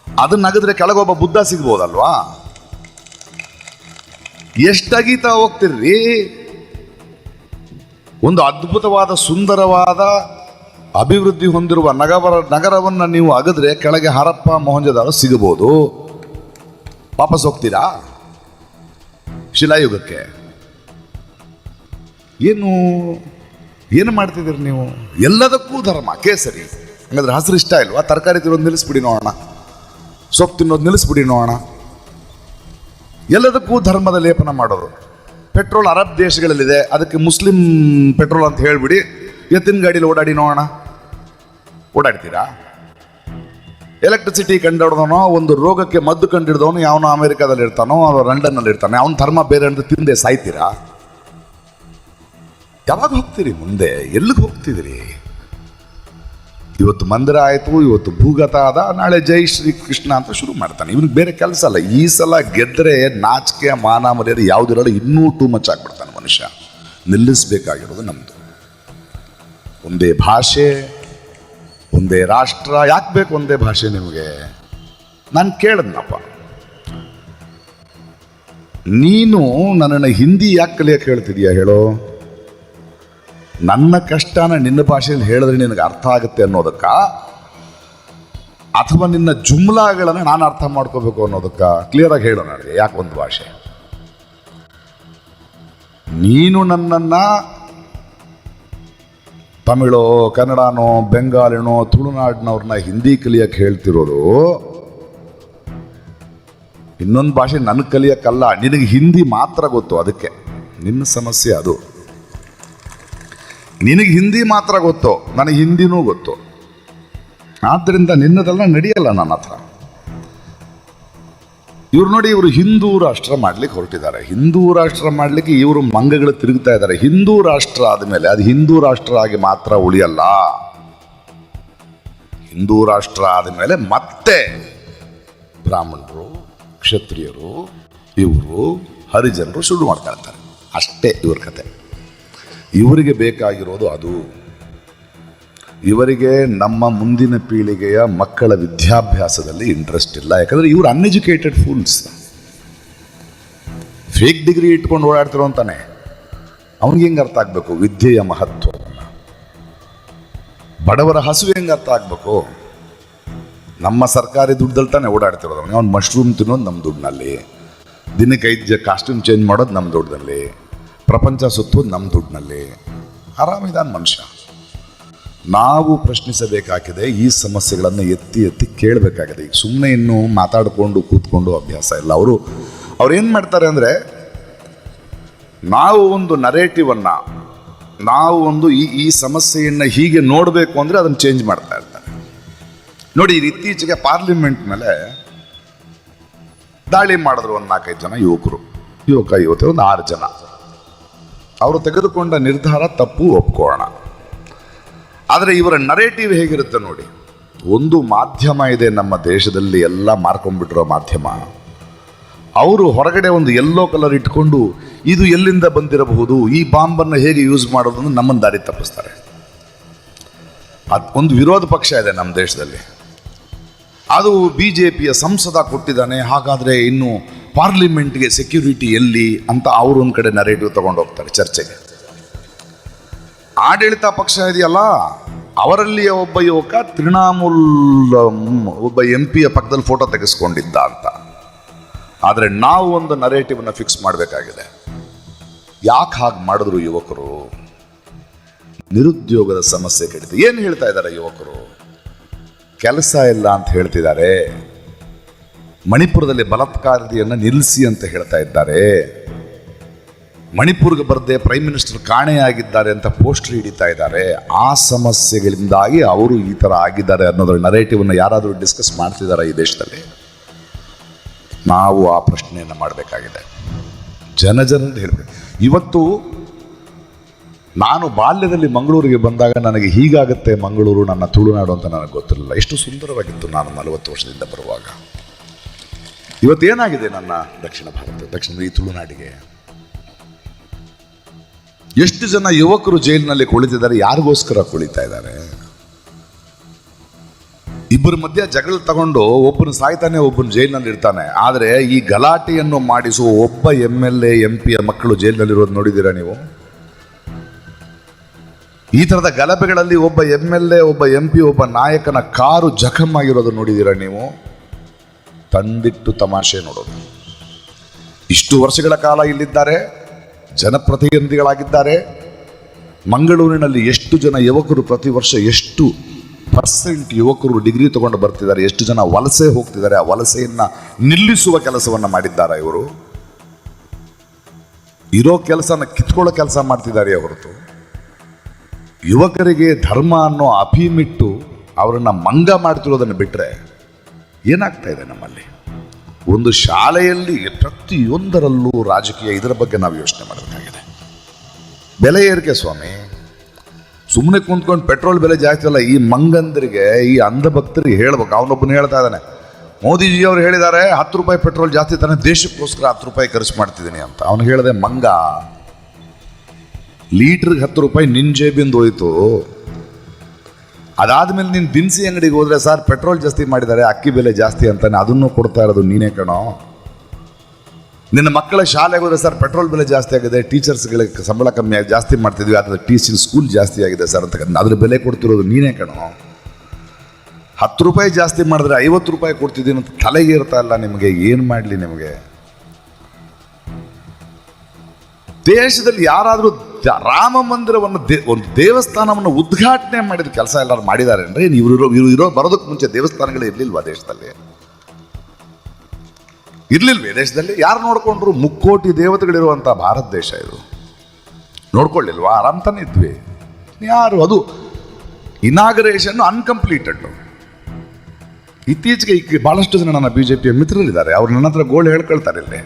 ಅದನ್ನ ಅಗದ್ರೆ ಕೆಳಗೊಬ್ಬ ಬುದ್ಧ ಸಿಗ್ಬೋದಲ್ವಾ? ಎಷ್ಟಾಗೀತಾ ಹೋಗ್ತಿರ್ರಿ. ಒಂದು ಅದ್ಭುತವಾದ, ಸುಂದರವಾದ, ಅಭಿವೃದ್ಧಿ ಹೊಂದಿರುವ ನಗರವನ್ನು ನೀವು ಅಗದ್ರೆ ಕೆಳಗೆ ಹರಪ್ಪ, ಮೊಹಂಜದಾರೋ ಸಿಗಬಹುದು. ವಾಪಸ್ ಹೋಗ್ತೀರಾ ಶಿಲಾಯುಗಕ್ಕೆ? ಏನು ಮಾಡ್ತಿದ್ದೀರಿ ನೀವು? ಎಲ್ಲದಕ್ಕೂ ಧರ್ಮ ಕೇಸರಿ. ಹಂಗಾದ್ರೆ ಹಸಿರು ಇಷ್ಟ ಇಲ್ವಾ? ತರಕಾರಿ ತಿನ್ನೋದು ನಿಲ್ಲಿಸ್ಬಿಡಿ ನೋಡೋಣ, ಸೊಪ್ಪು ತಿನ್ನೋದು ನಿಲ್ಲಿಸ್ಬಿಡಿ ನೋಡೋಣ. ಎಲ್ಲದಕ್ಕೂ ಧರ್ಮದ ಲೇಪನ ಮಾಡೋದು. ಪೆಟ್ರೋಲ್ ಅರಬ್ ದೇಶಗಳಲ್ಲಿದೆ, ಅದಕ್ಕೆ ಮುಸ್ಲಿಂ ಪೆಟ್ರೋಲ್ ಅಂತ ಹೇಳ್ಬಿಡಿ, ಎತ್ತಿನ ಗಾಡೀಲಿ ಓಡಾಡಿ ನೋಡೋಣ. ಓಡಾಡ್ತೀರಾ? ಎಲೆಕ್ಟ್ರಿಸಿಟಿ ಕಂಡುಹಿಡ್ದವನೋ, ಒಂದು ರೋಗಕ್ಕೆ ಮದ್ದು ಕಂಡುಹಿಡ್ದವನು ಯಾವನೋ ಅಮೆರಿಕಾದಲ್ಲಿ ಇರ್ತಾನೋ, ಅವನು ಲಂಡನ್ನಲ್ಲಿ ಇರ್ತಾನೆ, ಅವನ ಧರ್ಮ ಬೇರೆ ಅಂತ ತಿಂದೆ ಸಾಯ್ತೀರಾ? ಯಾವಾಗ ಹೋಗ್ತೀರಿ ಮುಂದೆ? ಎಲ್ಲಿಗೆ ಹೋಗ್ತಿದ್ದೀರಿ? ಇವತ್ತು ಮಂದಿರ ಆಯಿತು, ಇವತ್ತು ಭೂಗತ ಆದ, ನಾಳೆ ಜೈ ಶ್ರೀ ಕೃಷ್ಣ ಅಂತ ಶುರು ಮಾಡ್ತಾನೆ. ಇವನಿಗೆ ಬೇರೆ ಕೆಲಸ ಅಲ್ಲ. ಈ ಸಲ ಗೆದ್ದರೆ ನಾಚಿಕೆ ಮಾನ ಮರ್ಯಾದೆ ಯಾವುದಿರಲ್ಲ, ಇನ್ನೂ ಟೂ ಮಚ್ ಆಗ್ಬಿಡ್ತಾನೆ ಮನುಷ್ಯ. ನಿಲ್ಲಿಸಬೇಕಾಗಿರೋದು ನಮ್ಮದು. ಒಂದೇ ಭಾಷೆ, ಒಂದೇ ರಾಷ್ಟ್ರ. ಯಾಕೆ ಬೇಕು ಒಂದೇ ಭಾಷೆ ನಿಮಗೆ? ನಾನು ಕೇಳದ್ನಪ್ಪ, ನೀನು ನನ್ನನ್ನು ಹಿಂದಿ ಯಾಕೆ ಕಲಿಯಕ್ಕೆ ಹೇಳ್ತಿದೀಯ ಹೇಳೋ? ನನ್ನ ಕಷ್ಟನ ನಿನ್ನ ಭಾಷೆಯಲ್ಲಿ ಹೇಳಿದ್ರೆ ನಿನಗೆ ಅರ್ಥ ಆಗುತ್ತೆ ಅನ್ನೋದಕ್ಕ, ಅಥವಾ ನಿನ್ನ ಜುಮ್ಲಾಗಳನ್ನು ನಾನು ಅರ್ಥ ಮಾಡ್ಕೋಬೇಕು ಅನ್ನೋದಕ್ಕ? ಕ್ಲಿಯರಾಗಿ ಹೇಳೋ ನನಗೆ, ಯಾಕೆ ಒಂದು ಭಾಷೆ? ನೀನು ನನ್ನನ್ನು ತಮಿಳೋ, ಕನ್ನಡನೋ, ಬೆಂಗಾಲಿನೋ, ತುಳುನಾಡಿನವ್ರನ್ನ ಹಿಂದಿ ಕಲಿಯಕ್ಕೆ ಹೇಳ್ತಿರೋದು ಇನ್ನೊಂದು ಭಾಷೆ ನನಗೆ ಕಲಿಯಕ್ಕಲ್ಲ. ನಿನಗೆ ಹಿಂದಿ ಮಾತ್ರ ಗೊತ್ತು, ಅದಕ್ಕೆ ನಿನ್ನ ಸಮಸ್ಯೆ ಅದು. ನಿನಗೆ ಹಿಂದಿ ಮಾತ್ರ ಗೊತ್ತು, ನನಗೆ ಹಿಂದಿನೂ ಗೊತ್ತು. ಆದ್ದರಿಂದ ನಿನ್ನದೆಲ್ಲ ನಡೆಯಲ್ಲ ನನ್ನ ಹತ್ರ. ಇವ್ರು ನೋಡಿ, ಇವರು ಹಿಂದೂ ರಾಷ್ಟ್ರ ಮಾಡ್ಲಿಕ್ಕೆ ಹೊರಟಿದ್ದಾರೆ. ಹಿಂದೂ ರಾಷ್ಟ್ರ ಮಾಡಲಿಕ್ಕೆ ಇವರು ಮಂಗಗಳು ತಿರುಗ್ತಾ ಇದ್ದಾರೆ. ಹಿಂದೂ ರಾಷ್ಟ್ರ ಆದಮೇಲೆ ಅದು ಹಿಂದೂ ರಾಷ್ಟ್ರ ಆಗಿ ಮಾತ್ರ ಉಳಿಯಲ್ಲ. ಹಿಂದೂ ರಾಷ್ಟ್ರ ಆದಮೇಲೆ ಮತ್ತೆ ಬ್ರಾಹ್ಮಣರು, ಕ್ಷತ್ರಿಯರು, ಇವರು ಹರಿಜನರು ಶುರು ಮಾಡ್ಕೊಳ್ತಾರೆ. ಅಷ್ಟೇ ಇವ್ರ ಕತೆ. ಇವರಿಗೆ ಬೇಕಾಗಿರೋದು ಅದು. ಇವರಿಗೆ ನಮ್ಮ ಮುಂದಿನ ಪೀಳಿಗೆಯ ಮಕ್ಕಳ ವಿದ್ಯಾಭ್ಯಾಸದಲ್ಲಿ ಇಂಟ್ರೆಸ್ಟ್ ಇಲ್ಲ. ಯಾಕಂದರೆ ಇವರು ಅನ್ಎಜುಕೇಟೆಡ್ ಫೂಲ್ಸ್. ಫೇಕ್ ಡಿಗ್ರಿ ಇಟ್ಕೊಂಡು ಓಡಾಡ್ತಿರೋ ಅಂತಾನೆ. ಅವನಿಗೆ ಹೆಂಗೆ ಅರ್ಥ ಆಗಬೇಕು ವಿದ್ಯೆಯ ಮಹತ್ವವನ್ನು? ಬಡವರ ಹಸುವೆ ಹೆಂಗೆ ಅರ್ಥ ಆಗಬೇಕು? ನಮ್ಮ ಸರ್ಕಾರಿ ದುಡ್ಡಲ್ಲಿ ತಾನೆ ಓಡಾಡ್ತಿರೋದು. ಅವ್ನು ಮಶ್ರೂಮ್ ತಿನ್ನೋದು ನಮ್ಮ ದುಡ್ಡಿನಲ್ಲಿ, ದಿನಕ್ಕೆ 5 ಕಾಸ್ಟ್ಯೂಮ್ ಚೇಂಜ್ ಮಾಡೋದು ನಮ್ಮ ದುಡ್ಡಿನಲ್ಲಿ, ಪ್ರಪಂಚ ಸುತ್ತೋದು ನಮ್ಮ ದುಡ್ಡಿನಲ್ಲಿ. ಆರಾಮಿದಾನ ಮನುಷ್ಯ. ನಾವು ಪ್ರಶ್ನಿಸಬೇಕಾಗಿದೆ, ಈ ಸಮಸ್ಯೆಗಳನ್ನು ಎತ್ತಿ ಎತ್ತಿ ಕೇಳಬೇಕಾಗಿದೆ. ಈಗ ಸುಮ್ಮನೆ ಇನ್ನೂ ಮಾತಾಡಿಕೊಂಡು ಕೂತ್ಕೊಂಡು ಅಭ್ಯಾಸ ಇಲ್ಲ. ಅವ್ರು ಏನು ಮಾಡ್ತಾರೆ ಅಂದರೆ, ನಾವು ಒಂದು ನರೇಟಿವನ್ನು, ನಾವು ಒಂದು ಈ ಸಮಸ್ಯೆಯನ್ನು ಹೀಗೆ ನೋಡಬೇಕು ಅಂದರೆ ಅದನ್ನು ಚೇಂಜ್ ಮಾಡ್ತಾ ಇರ್ತಾರೆ. ನೋಡಿ, ಇತ್ತೀಚೆಗೆ ಪಾರ್ಲಿಮೆಂಟ್ ಮೇಲೆ ದಾಳಿ ಮಾಡಿದ್ರು ಒಂದು 4-5 ಜನ ಯುವತಿ ಒಂದು 6 ಜನ. ಅವರು ತೆಗೆದುಕೊಂಡ ನಿರ್ಧಾರ ತಪ್ಪು, ಒಪ್ಕೊಳ್ಳೋಣ. ಆದರೆ ಇವರ ನರೇಟಿವ್ ಹೇಗಿರುತ್ತೆ ನೋಡಿ. ಒಂದು ಮಾಧ್ಯಮ ಇದೆ ನಮ್ಮ ದೇಶದಲ್ಲಿ, ಎಲ್ಲ ಮಾರ್ಕೊಂಡ್ಬಿಟ್ಟಿರೋ ಮಾಧ್ಯಮ. ಅವರು ಹೊರಗಡೆ ಒಂದು ಯೆಲ್ಲೋ ಕಲರ್ ಇಟ್ಕೊಂಡು ಇದು ಎಲ್ಲಿಂದ ಬಂದಿರಬಹುದು, ಈ ಬಾಂಬನ್ನು ಹೇಗೆ ಯೂಸ್ ಮಾಡೋದು ಅಂತ ನಮ್ಮನ್ನು ದಾರಿ ತಪ್ಪಿಸ್ತಾರೆ. ಒಂದು ವಿರೋಧ ಪಕ್ಷ ಇದೆ ನಮ್ಮ ದೇಶದಲ್ಲಿ, ಅದು BJPಯ ಸಂಸದ ಕೊಟ್ಟಿದ್ದಾನೆ, ಹಾಗಾದರೆ ಇನ್ನು ಪಾರ್ಲಿಮೆಂಟ್ಗೆ ಸೆಕ್ಯೂರಿಟಿ ಎಲ್ಲಿ ಅಂತ ಅವರು ಒಂದು ಕಡೆ ನರೇಟಿವ್ ತಗೊಂಡು ಹೋಗ್ತಾರೆ ಚರ್ಚೆಗೆ. ಆಡಳಿತ ಪಕ್ಷ ಇದೆಯಲ್ಲ, ಅವರಲ್ಲಿ ಒಬ್ಬ ಯುವಕ ತೃಣಮೂಲ್ ಒಬ್ಬ MP ಪಕ್ಕದಲ್ಲಿ ಫೋಟೋ ತೆಗೆಸ್ಕೊಂಡಿದ್ದ ಅಂತ. ಆದರೆ ನಾವು ಒಂದು ನರೇಟಿವ್ನ ಫಿಕ್ಸ್ ಮಾಡಬೇಕಾಗಿದೆ. ಯಾಕೆ ಹಾಗೆ ಮಾಡಿದ್ರು ಯುವಕರು? ನಿರುದ್ಯೋಗದ ಸಮಸ್ಯೆ ಕಡಿತು. ಏನು ಹೇಳ್ತಾ ಇದ್ದಾರೆ ಯುವಕರು? ಕೆಲಸ ಇಲ್ಲ ಅಂತ ಹೇಳ್ತಿದ್ದಾರೆ. ಮಣಿಪುರದಲ್ಲಿ ಬಲಾತ್ಕಾರದಿಯನ್ನು ನಿಲ್ಲಿಸಿ ಅಂತ ಹೇಳ್ತಾ ಇದ್ದಾರೆ. ಮಣಿಪುರ್ಗೆ ಬರದೆ ಪ್ರೈಮ್ ಮಿನಿಸ್ಟರ್ ಕಾಣೆಯಾಗಿದ್ದಾರೆ ಅಂತ ಪೋಸ್ಟರ್ ಹಿಡಿತಾ ಇದ್ದಾರೆ. ಆ ಸಮಸ್ಯೆಗಳಿಂದಾಗಿ ಅವರು ಈ ಥರ ಆಗಿದ್ದಾರೆ ಅನ್ನೋದ್ರ ನರೇಟಿವನ್ನು ಯಾರಾದರೂ ಡಿಸ್ಕಸ್ ಮಾಡ್ತಿದ್ದಾರೆ ಈ ದೇಶದಲ್ಲಿ? ನಾವು ಆ ಪ್ರಶ್ನೆಯನ್ನು ಮಾಡಬೇಕಾಗಿದೆ. ಜನರಲ್ಲಿ ಹೇಳಬೇಕು. ಇವತ್ತು ನಾನು ಬಾಲ್ಯದಲ್ಲಿ ಮಂಗಳೂರಿಗೆ ಬಂದಾಗ ನನಗೆ ಹೀಗಾಗುತ್ತೆ ಮಂಗಳೂರು, ನನ್ನ ತುಳುನಾಡು ಅಂತ ನನಗೆ ಗೊತ್ತಿರಲಿಲ್ಲ. ಎಷ್ಟು ಸುಂದರವಾಗಿತ್ತು ನಾನು 40 ವರ್ಷದಿಂದ ಬರುವಾಗ. ಇವತ್ತೇನಾಗಿದೆ ನನ್ನ ದಕ್ಷಿಣ ಈ ತುಳುನಾಡಿಗೆ? ಎಷ್ಟು ಜನ ಯುವಕರು ಜೈಲಿನಲ್ಲಿ ಕುಳಿತಿದ್ದಾರೆ? ಯಾರಿಗೋಸ್ಕರ ಕುಳಿತಾ ಇದ್ದಾರೆ? ಇಬ್ಬರ ಮಧ್ಯ ಜಗಳ ತಗೊಂಡು ಒಬ್ಬನು ಸಾಯ್ತಾನೆ, ಒಬ್ಬನು ಜೈಲಿನಲ್ಲಿ ಇರ್ತಾನೆ. ಆದರೆ ಈ ಗಲಾಟೆಯನ್ನು ಮಾಡಿಸುವ ಒಬ್ಬ MLA MPಯ ಮಕ್ಕಳು ಜೈಲಿನಲ್ಲಿರೋದು ನೋಡಿದ್ದೀರಾ ನೀವು? ಈ ಥರದ ಗಲಭೆಗಳಲ್ಲಿ ಒಬ್ಬ MLA, ಒಬ್ಬ MP, ಒಬ್ಬ ನಾಯಕನ ಕಾರು ಜಖಮ್ ಆಗಿರೋದು ನೋಡಿದ್ದೀರಾ ನೀವು? ತಂದಿಟ್ಟು ತಮಾಷೆ ನೋಡೋದು. ಇಷ್ಟು ವರ್ಷಗಳ ಕಾಲ ಇಲ್ಲಿದ್ದಾರೆ, ಜನಪ್ರತಿನಿಧಿಗಳಾಗಿದ್ದಾರೆ. ಮಂಗಳೂರಿನಲ್ಲಿ ಎಷ್ಟು ಜನ ಯುವಕರು ಪ್ರತಿ ವರ್ಷ ಎಷ್ಟು % ಯುವಕರು ಡಿಗ್ರಿ ತಗೊಂಡು ಬರ್ತಿದ್ದಾರೆ, ಎಷ್ಟು ಜನ ವಲಸೆ ಹೋಗ್ತಿದ್ದಾರೆ. ಆ ವಲಸೆಯನ್ನ ನಿಲ್ಲಿಸುವ ಕೆಲಸವನ್ನು ಮಾಡಿದ್ದಾರೆ ಇವರು. ಇರೋ ಕೆಲಸನ ಕಿತ್ಕೊಳ್ಳೋ ಕೆಲಸ ಮಾಡ್ತಿದ್ದಾರೆ ಹೊರತು ಯುವಕರಿಗೆ ಧರ್ಮ ಅನ್ನೋ ಅಭಿಮಿಟ್ಟು ಅವರನ್ನ ಮಂಗ ಮಾಡ್ತಿರೋದನ್ನು ಬಿಟ್ಟರೆ ಏನಾಗ್ತಾ ಇದೆ ನಮ್ಮಲ್ಲಿ? ಒಂದು ಶಾಲೆಯಲ್ಲಿ ಪ್ರತಿಯೊಂದರಲ್ಲೂ ರಾಜಕೀಯ, ಇದರ ಬಗ್ಗೆ ನಾವು ಯೋಚನೆ ಮಾಡಬೇಕಾಗಿದೆ. ಬೆಲೆ ಏರಿಕೆ ಸ್ವಾಮಿ, ಸುಮ್ಮನೆ ಕುಂತ್ಕೊಂಡು ಪೆಟ್ರೋಲ್ ಬೆಲೆ ಜಾಸ್ತಿ ಅಲ್ಲ. ಈ ಮಂಗಂದರಿಗೆ, ಈ ಅಂಧಭಕ್ತರಿಗೆ ಹೇಳ್ಬೇಕು. ಅವನೊಬ್ಬನು ಹೇಳ್ತಾ ಇದ್ದಾನೆ, ಮೋದಿಜಿಯವರು ಹೇಳಿದ್ದಾರೆ 10 ರೂಪಾಯಿ ಪೆಟ್ರೋಲ್ ಜಾಸ್ತಿ ತಾನೆ, ದೇಶಕ್ಕೋಸ್ಕರ 10 ರೂಪಾಯಿ ಖರ್ಚು ಮಾಡ್ತಿದ್ದೀನಿ ಅಂತ. ಅವನು ಹೇಳಿದೆ, ಮಂಗ, ಲೀಟ್ರಿಗೆ 10 ರೂಪಾಯಿ ನಿನ್ನ ಜೇಬಿಂದ ಹೋಯ್ತು. ಅದಾದ್ಮೇಲೆ ನೀನು ದಿನಸಿ ಅಂಗಡಿಗೆ ಹೋದ್ರೆ, ಸರ್ ಪೆಟ್ರೋಲ್ ಜಾಸ್ತಿ ಮಾಡಿದ್ದಾರೆ, ಅಕ್ಕಿ ಬೆಲೆ ಜಾಸ್ತಿ ಅಂತಾನೆ, ಅದನ್ನು ಕೊಡ್ತಾ ಇರೋದು ನೀನೇ ಕಣೋ. ನಿನ್ನ ಮಕ್ಕಳ ಶಾಲೆಗೆ ಹೋದ್ರೆ, ಸರ್ ಪೆಟ್ರೋಲ್ ಬೆಲೆ ಜಾಸ್ತಿ ಆಗಿದೆ, ಟೀಚರ್ಸ್ಗಳಿಗೆ ಸಂಬಳ ಕಮ್ಮಿ ಆಗಿ ಜಾಸ್ತಿ ಮಾಡ್ತಿದ್ವಿ, ಆದರೆ ಟೀಚಿಂಗ್ ಸ್ಕೂಲ್ ಜಾಸ್ತಿ ಆಗಿದೆ ಸರ್ ಅಂತ ಅದ್ರ ಬೆಲೆ ಕೊಡ್ತಿರೋದು ನೀನೇ ಕಣೋ. 10 ರೂಪಾಯಿ ಜಾಸ್ತಿ ಮಾಡಿದ್ರೆ 50 ರೂಪಾಯಿ ಕೊಡ್ತಿದ್ದೀನಿ ಅಂತ ತಲೆಗೆ ಇರ್ತಾ ಇಲ್ಲ ನಿಮಗೆ. ಏನು ಮಾಡಲಿ ನಿಮಗೆ? ದೇಶದಲ್ಲಿ ಯಾರಾದರೂ ರಾಮ ಮಂದಿರವನ್ನು ಒಂದು ದೇವಸ್ಥಾನವನ್ನು ಉದ್ಘಾಟನೆ ಮಾಡಿದ ಕೆಲಸ ಎಲ್ಲರೂ ಮಾಡಿದ್ದಾರೆ ಅಂದರೆ, ಇವರು ಬರೋದಕ್ಕೆ ಮುಂಚೆ ದೇವಸ್ಥಾನಗಳೇ ಇರಲಿಲ್ವಾ ದೇಶದಲ್ಲಿ? ಇರಲಿಲ್ವೇ ದೇಶದಲ್ಲಿ? ಯಾರು ನೋಡ್ಕೊಂಡ್ರು? 3 ಕೋಟಿ ದೇವತೆಗಳಿರುವಂಥ ಭಾರತ ದೇಶ ಇದು. ನೋಡ್ಕೊಳ್ಳಿಲ್ವಾ? ಆರಾಮ್ ತಾನೇ ಇದ್ವಿ. ಯಾರು ಅದು ಇನಾಗರೇಷನ್ ಅನ್ಕಂಪ್ಲೀಟೆಡ್. ಇತ್ತೀಚೆಗೆ ಬಹಳಷ್ಟು ಜನ ನನ್ನ BJP ಮಿತ್ರರಿದ್ದಾರೆ, ಅವ್ರು ನನ್ನ ಹತ್ರ ಗೋಳು ಹೇಳ್ಕೊಳ್ತಾರೆ. ಇಲ್ಲಿ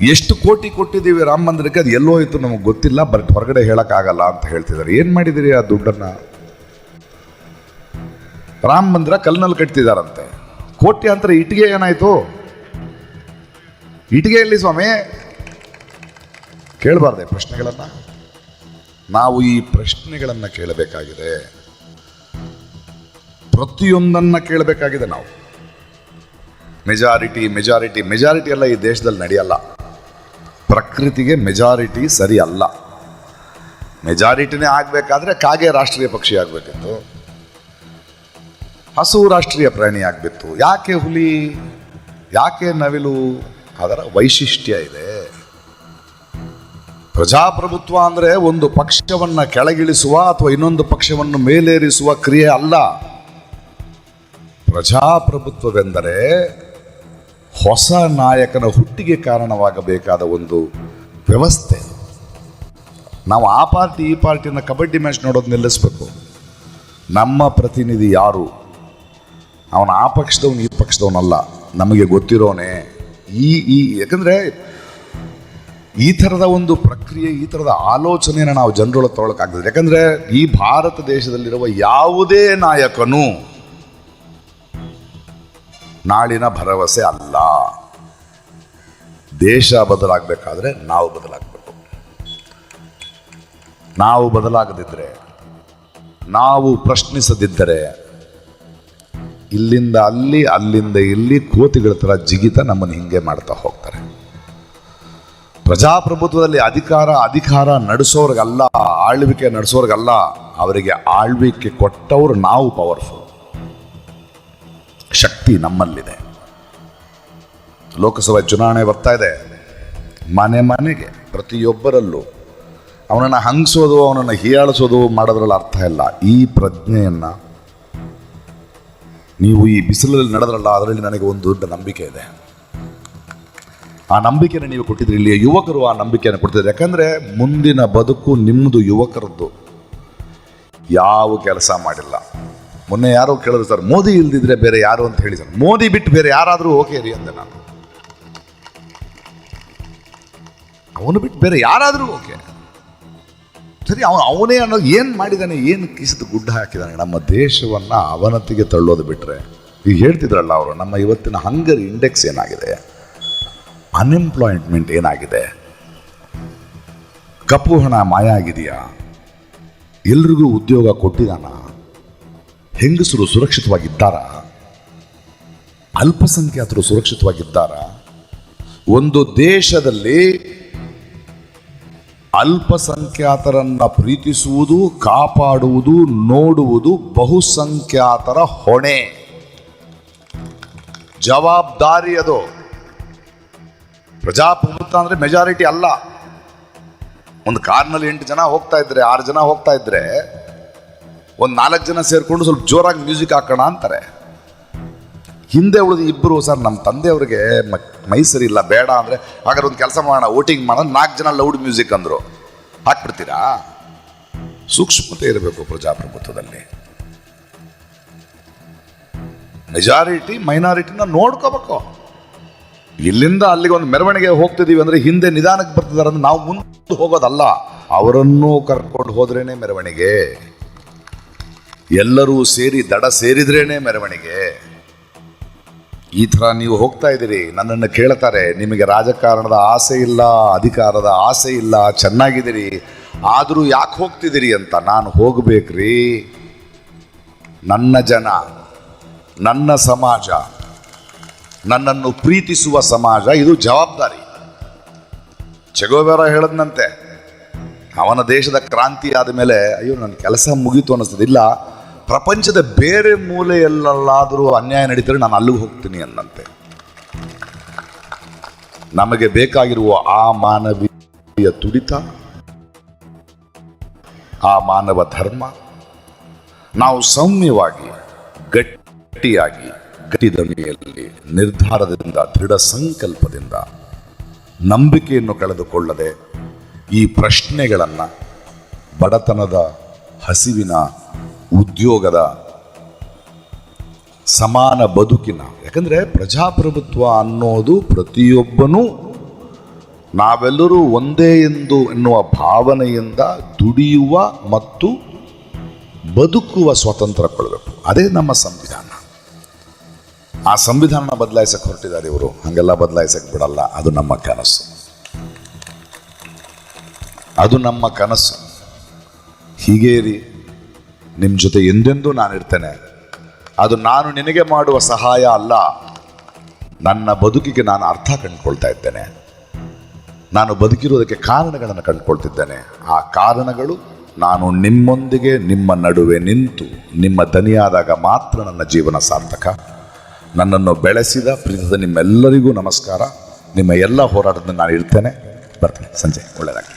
ಎಷ್ಟು ಕೋಟಿ ಕೊಟ್ಟಿದ್ದೀವಿ ರಾಮ ಮಂದಿರಕ್ಕೆ, ಅದು ಎಲ್ಲೋ ಹೋಯ್ತು ನಮಗೆ ಗೊತ್ತಿಲ್ಲ, ಬಟ್ ಹೊರಗಡೆ ಹೇಳೋಕ್ಕಾಗಲ್ಲ ಅಂತ ಹೇಳ್ತಿದ್ದಾರೆ. ಏನು ಮಾಡಿದಿರಿ ಆ ದುಡ್ಡನ್ನು? ರಾಮ ಮಂದಿರ ಕಲ್ಲಿನಲ್ಲಿ ಕಟ್ತಿದಾರಂತೆ, ಕೋಟ್ಯಾಂತರ ಇಟ್ಟಿಗೆ ಏನಾಯ್ತು? ಇಟ್ಟಿಗೆ ಎಲ್ಲಿ ಸ್ವಾಮಿ? ಕೇಳಬಾರ್ದೆ ಪ್ರಶ್ನೆಗಳನ್ನು? ನಾವು ಈ ಪ್ರಶ್ನೆಗಳನ್ನು ಕೇಳಬೇಕಾಗಿದೆ, ಪ್ರತಿಯೊಂದನ್ನು ಕೇಳಬೇಕಾಗಿದೆ ನಾವು. ಮೆಜಾರಿಟಿ ಎಲ್ಲ ಈ ದೇಶದಲ್ಲಿ ನಡೆಯಲ್ಲ. ಪ್ರಕೃತಿಗೆ ಮೆಜಾರಿಟಿ ಸರಿ ಅಲ್ಲ. ಮೆಜಾರಿಟಿನೇ ಆಗಬೇಕಾದ್ರೆ ಕಾಗೆ ರಾಷ್ಟ್ರೀಯ ಪಕ್ಷಿ ಆಗಬೇಕಿತ್ತು, ಹಸು ರಾಷ್ಟ್ರೀಯ ಪ್ರಾಣಿ ಆಗಬೇಕು. ಯಾಕೆ ಹುಲಿ, ಯಾಕೆ ನವಿಲು? ಅದರ ವೈಶಿಷ್ಟ್ಯ ಇದೆ. ಪ್ರಜಾಪ್ರಭುತ್ವ ಅಂದರೆ ಒಂದು ಪಕ್ಷವನ್ನು ಕೆಳಗಿಳಿಸುವ ಅಥವಾ ಇನ್ನೊಂದು ಪಕ್ಷವನ್ನು ಮೇಲೇರಿಸುವ ಕ್ರಿಯೆ ಅಲ್ಲ. ಪ್ರಜಾಪ್ರಭುತ್ವವೆಂದರೆ ಹೊಸ ನಾಯಕನ ಹುಟ್ಟಿಗೆ ಕಾರಣವಾಗಬೇಕಾದ ಒಂದು ವ್ಯವಸ್ಥೆ. ನಾವು ಆ ಪಾರ್ಟಿ ಈ ಪಾರ್ಟಿನ ಕಬಡ್ಡಿ ಮ್ಯಾಚ್ ನೋಡೋದು ನಿಲ್ಲಿಸಬೇಕು. ನಮ್ಮ ಪ್ರತಿನಿಧಿ ಯಾರು, ಅವನು ಆ ಪಕ್ಷದವನು ಈ ಪಕ್ಷದವನಲ್ಲ, ನಮಗೆ ಗೊತ್ತಿರೋನೆ. ಯಾಕಂದರೆ ಈ ಥರದ ಒಂದು ಪ್ರಕ್ರಿಯೆ, ಈ ಥರದ ಆಲೋಚನೆಯನ್ನು ನಾವು ಜನರೊಳಗೆ ತಗೊಳ್ಳೋಕ್ಕಾಗ್ತದೆ. ಯಾಕಂದರೆ ಈ ಭಾರತ ದೇಶದಲ್ಲಿರುವ ಯಾವುದೇ ನಾಯಕನು ನಾಳಿನ ಭರವಸೆ ಅಲ್ಲ. ದೇಶ ಬದಲಾಗಬೇಕಾದ್ರೆ ನಾವು ಬದಲಾಗಬೇಕು. ನಾವು ಬದಲಾಗದಿದ್ದರೆ, ನಾವು ಪ್ರಶ್ನಿಸದಿದ್ದರೆ, ಇಲ್ಲಿಂದ ಅಲ್ಲಿ ಅಲ್ಲಿಂದ ಇಲ್ಲಿ ಕೋತಿಗಳ ಥರ ಜಿಗಿತ ನಮ್ಮನ್ನು ಹಿಂಗೆ ಮಾಡ್ತಾ ಹೋಗ್ತಾರೆ. ಪ್ರಜಾಪ್ರಭುತ್ವದಲ್ಲಿ ಅಧಿಕಾರ ನಡೆಸೋರ್ಗಲ್ಲ, ಆಳ್ವಿಕೆ ನಡೆಸೋರ್ಗಲ್ಲ, ಅವರಿಗೆ ಆಳ್ವಿಕೆ ಕೊಟ್ಟವರು ನಾವು. ಪವರ್ಫುಲ್ ಶಕ್ತಿ ನಮ್ಮಲ್ಲಿದೆ. ಲೋಕಸಭಾ ಚುನಾವಣೆ ಬರ್ತಾ ಇದೆ. ಮನೆಗೆ ಪ್ರತಿಯೊಬ್ಬರಲ್ಲೂ ಅವನನ್ನು ಹಂಗಿಸೋದು, ಅವನನ್ನು ಹೀಯಾಳಿಸೋದು ಮಾಡೋದ್ರಲ್ಲಿ ಅರ್ಥ ಇಲ್ಲ. ಈ ಪ್ರಜ್ಞೆಯನ್ನು ನೀವು ಈ ಬಿಸಿಲಲ್ಲಿ ನಡೆದ್ರಲ್ಲ, ಅದರಲ್ಲಿ ನನಗೆ ಒಂದು ದೊಡ್ಡ ನಂಬಿಕೆ ಇದೆ. ಆ ನಂಬಿಕೆಯನ್ನು ನೀವು ಕೊಟ್ಟಿದ್ರಿ. ಇಲ್ಲಿ ಯುವಕರು ಆ ನಂಬಿಕೆಯನ್ನು ಕೊಡ್ತಿದ್ದಾರೆ. ಯಾಕಂದರೆ ಮುಂದಿನ ಬದುಕು ನಿಮ್ಮದು, ಯುವಕರದ್ದು. ಯಾವ ಕೆಲಸ ಮಾಡಿಲ್ಲ. ಮೊನ್ನೆ ಯಾರೋ ಕೇಳಿದ್ರು, ಸರ್ ಮೋದಿ ಇಲ್ದಿದ್ರೆ ಬೇರೆ ಯಾರು ಅಂತ ಹೇಳಿ. ಸರ್ ಮೋದಿ ಬಿಟ್ಟು ಬೇರೆ ಯಾರಾದರೂ ಓಕೆ ರೀ ಅಂದೆ ನಾನು. ಅವನು ಬಿಟ್ಟು ಬೇರೆ ಯಾರಾದರೂ ಓಕೆ ಸರಿ. ಅವನೇ ಅನ್ನೋದು ಏನು ಮಾಡಿದ್ದಾನೆ, ಏನು ಕಿಸಿದು ಗುಡ್ಡ ಹಾಕಿದ್ದಾನೆ, ನಮ್ಮ ದೇಶವನ್ನು ಅವನತಿಗೆ ತಳ್ಳೋದು ಬಿಟ್ಟರೆ. ಈಗ ಹೇಳ್ತಿದ್ರಲ್ಲ ಅವರು, ನಮ್ಮ ಇವತ್ತಿನ ಹಂಗರ್ ಇಂಡೆಕ್ಸ್ ಏನಾಗಿದೆ, ಅನ್ಎಂಪ್ಲಾಯ್ಮೆಂಟ್ ಏನಾಗಿದೆ, ಕಪ್ಪು ಹಣ ಮಾಯ ಆಗಿದೆಯಾ, ಎಲ್ರಿಗೂ ಉದ್ಯೋಗ ಕೊಟ್ಟಿದ್ದಾನ, ಹೆಂಗಸರು ಸುರಕ್ಷಿತವಾಗಿದ್ದಾರಾ, ಅಲ್ಪಸಂಖ್ಯಾತರು ಸುರಕ್ಷಿತವಾಗಿದ್ದಾರಾ? ಒಂದು ದೇಶದಲ್ಲಿ ಅಲ್ಪಸಂಖ್ಯಾತರನ್ನ ಪ್ರೀತಿಸುವುದು, ಕಾಪಾಡುವುದು, ನೋಡುವುದು ಬಹುಸಂಖ್ಯಾತರ ಹೊಣೆ. ಜವಾಬ್ದಾರಿ ಅದು. ಪ್ರಜಾಪ್ರಭುತ್ವ ಅಂದರೆ ಮೆಜಾರಿಟಿ ಅಲ್ಲ. ಒಂದು ಕಾರ್ನಲ್ಲಿ 8 ಜನ ಹೋಗ್ತಾ ಇದ್ರೆ, 6 ಜನ ಹೋಗ್ತಾ ಇದ್ರೆ, ಒಂದು 4 ಜನ ಸೇರಿಕೊಂಡು ಸ್ವಲ್ಪ ಜೋರಾಗಿ ಮ್ಯೂಸಿಕ್ ಹಾಕೋಣ ಅಂತಾರೆ. ಹಿಂದೆ ಉಳಿದು ಇಬ್ಬರು, ಸರ್ ನಮ್ಮ ತಂದೆಯವ್ರಿಗೆ ಮೈ ಸರಿ ಇಲ್ಲ, ಬೇಡ ಅಂದರೆ ಹಾಗಾದ್ರೆ ಒಂದು ಕೆಲಸ ಮಾಡೋಣ, ವೋಟಿಂಗ್ ಮಾಡೋಣ, 4 ಜನ ಲೌಡ್ ಮ್ಯೂಸಿಕ್ ಅಂದರು, ಹಾಕ್ಬಿಡ್ತೀರಾ? ಸೂಕ್ಷ್ಮತೆ ಇರಬೇಕು ಪ್ರಜಾಪ್ರಭುತ್ವದಲ್ಲಿ. ಮೆಜಾರಿಟಿ ಮೈನಾರಿಟಿನ ನೋಡ್ಕೋಬೇಕು. ಇಲ್ಲಿಂದ ಅಲ್ಲಿಗೆ ಒಂದು ಮೆರವಣಿಗೆ ಹೋಗ್ತಿದ್ದೀವಿ ಅಂದರೆ ಹಿಂದೆ ನಿಧಾನಕ್ಕೆ ಬರ್ತಿದ್ದಾರೆ ಅಂದ್ರೆ ನಾವು ಮುಂದೆ ಹೋಗೋದಲ್ಲ, ಅವರನ್ನೂ ಕರ್ಕೊಂಡು ಹೋದ್ರೇನೆ ಮೆರವಣಿಗೆ. ಎಲ್ಲರೂ ಸೇರಿ ದಡ ಸೇರಿದ್ರೇನೆ ಮೆರವಣಿಗೆ. ಈ ಥರ ನೀವು ಹೋಗ್ತಾ ಇದ್ದೀರಿ, ನನ್ನನ್ನು ಕೇಳ್ತಾರೆ, ನಿಮಗೆ ರಾಜಕಾರಣದ ಆಸೆ ಇಲ್ಲ, ಅಧಿಕಾರದ ಆಸೆ ಇಲ್ಲ, ಚೆನ್ನಾಗಿದ್ದೀರಿ, ಆದರೂ ಯಾಕೆ ಹೋಗ್ತಿದ್ದೀರಿ ಅಂತ. ನಾನು ಹೋಗಬೇಕ್ರಿ. ನನ್ನ ಜನ, ನನ್ನ ಸಮಾಜ, ನನ್ನನ್ನು ಪ್ರೀತಿಸುವ ಸಮಾಜ, ಇದು ಜವಾಬ್ದಾರಿ. ಚೆಗೋವೆರ ಹೇಳದ್ನಂತೆ, ಅವನ ದೇಶದ ಕ್ರಾಂತಿ ಆದ ಮೇಲೆ ಅಯ್ಯೋ ನನ್ನ ಕೆಲಸ ಮುಗೀತು ಅನ್ನಿಸ್ತದೆ, ಇಲ್ಲ ಪ್ರಪಂಚದ ಬೇರೆ ಮೂಲೆಯಲ್ಲಾದರೂ ಅನ್ಯಾಯ ನಡೀತಾರೆ ನಾನು ಅಲ್ಲಿಗೆ ಹೋಗ್ತೀನಿ ಅನ್ನಂತೆ. ನಮಗೆ ಬೇಕಾಗಿರುವ ಆ ಮಾನವೀಯ ತುಡಿತ, ಆ ಮಾನವ ಧರ್ಮ, ನಾವು ಸೌಮ್ಯವಾಗಿ, ಗಟ್ಟಿಯಾಗಿ, ಗಟ್ಟಿದನಿಯಲ್ಲಿ, ನಿರ್ಧಾರದಿಂದ, ದೃಢ ಸಂಕಲ್ಪದಿಂದ, ನಂಬಿಕೆಯನ್ನು ಕಳೆದುಕೊಳ್ಳದೆ ಈ ಪ್ರಶ್ನೆಗಳನ್ನು, ಬಡತನದ, ಹಸಿವಿನ, ಉದ್ಯೋಗದ, ಸಮಾನ ಬದುಕಿನ, ಯಾಕಂದರೆ ಪ್ರಜಾಪ್ರಭುತ್ವ ಅನ್ನೋದು ಪ್ರತಿಯೊಬ್ಬನೂ ನಾವೆಲ್ಲರೂ ಒಂದೇ ಎನ್ನುವ ಭಾವನೆಯಿಂದ ದುಡಿಯುವ ಮತ್ತು ಬದುಕುವ ಸ್ವಾತಂತ್ರ್ಯ ಕೊಡಬೇಕು. ಅದೇ ನಮ್ಮ ಸಂವಿಧಾನ. ಆ ಸಂವಿಧಾನ ಬದಲಾಯಿಸಕ್ಕೆ ಹೊರಟಿದ್ದಾರೆ ಇವರು. ಹಾಗೆಲ್ಲ ಬದಲಾಯಿಸಕ್ಕೆ ಬಿಡಲ್ಲ. ಅದು ನಮ್ಮ ಕನಸು, ಅದು ನಮ್ಮ ಕನಸು. ಹೀಗೇ ಇರಿ, ನಿಮ್ಮ ಜೊತೆ ಎಂದೆಂದೂ ನಾನಿರ್ತೇನೆ. ಅದು ನಾನು ನಿನಗೆ ಮಾಡುವ ಸಹಾಯ ಅಲ್ಲ, ನನ್ನ ಬದುಕಿಗೆ ನಾನು ಅರ್ಥ ಕಂಡುಕೊಳ್ತಾ ಇದ್ದೇನೆ. ನಾನು ಬದುಕಿರೋದಕ್ಕೆ ಕಾರಣಗಳನ್ನು ಕಂಡುಕೊಳ್ತಿದ್ದೇನೆ. ಆ ಕಾರಣಗಳು ನಾನು ನಿಮ್ಮೊಂದಿಗೆ, ನಿಮ್ಮ ನಡುವೆ ನಿಂತು ನಿಮ್ಮ ದನಿಯಾದಾಗ ಮಾತ್ರ ನನ್ನ ಜೀವನ ಸಾರ್ಥಕ. ನನ್ನನ್ನು ಬೆಳೆಸಿದ ಪ್ರೀತಿದ ನಿಮ್ಮೆಲ್ಲರಿಗೂ ನಮಸ್ಕಾರ. ನಿಮ್ಮ ಎಲ್ಲ ಹೋರಾಟದಿಂದ ನಾನು ಇರ್ತೇನೆ. ಬರ್ತೇನೆ. ಸಂಜೆ ಒಳ್ಳೆಯದಾಗಿ.